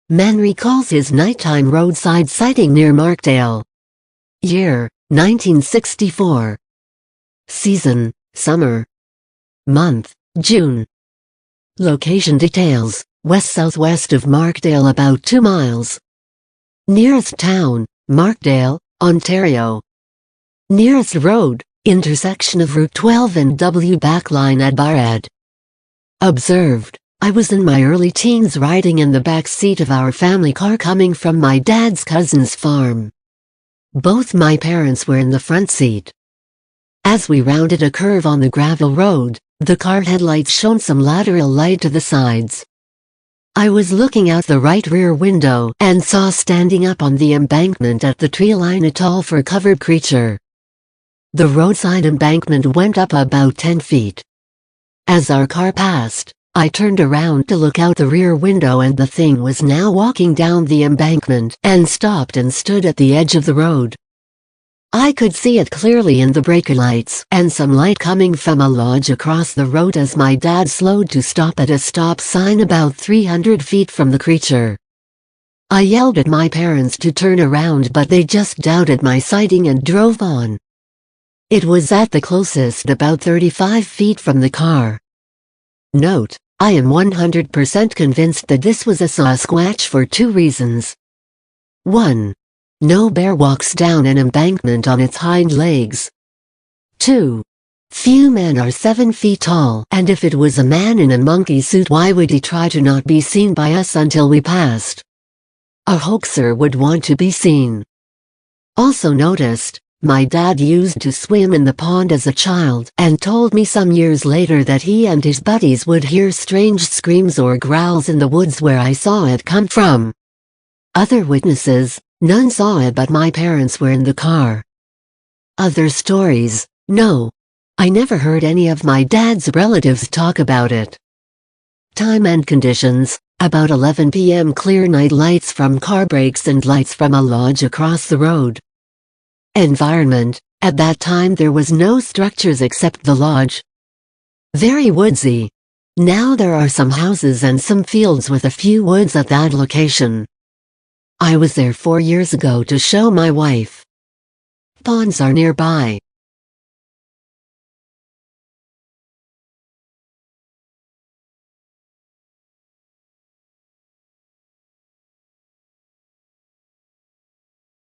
Man recalls his nighttime roadside sighting near Markdale. Year, 1964. Season, summer. Month, June. Location details, west-southwest of Markdale about 2 miles. Nearest town, Markdale, Ontario. Nearest road, intersection of Route 12 and W backline at Barad. Observed, I was in my early teens riding in the back seat of our family car coming from my dad's cousin's farm. Both my parents were in the front seat. As we rounded a curve on the gravel road, the car headlights shone some lateral light to the sides. I was looking out the right rear window and saw standing up on the embankment at the tree line a tall fur-covered creature. The roadside embankment went up about 10 feet. As our car passed, I turned around to look out the rear window and the thing was now walking down the embankment and stopped and stood at the edge of the road. I could see it clearly in the breaker lights and some light coming from a lodge across the road as my dad slowed to stop at a stop sign about 300 feet from the creature. I yelled at my parents to turn around but they just doubted my sighting and drove on. It was at the closest about 35 feet from the car. Note, I am 100% convinced that this was a Sasquatch for 2 reasons. 1. No bear walks down an embankment on its hind legs. 2. Few men are 7 feet tall, and if it was a man in a monkey suit, why would he try to not be seen by us until we passed? A hoaxer would want to be seen. Also noticed, my dad used to swim in the pond as a child and told me some years later that he and his buddies would hear strange screams or growls in the woods where I saw it come from. Other witnesses, none saw it but my parents were in the car. Other stories, no. I never heard any of my dad's relatives talk about it. Time and conditions, about 11 p.m. clear night lights from car brakes and lights from a lodge across the road. Environment, at that time there was no structures except the lodge. Very woodsy. Now there are some houses and some fields with a few woods at that location. I was there 4 years ago to show my wife. Ponds are nearby.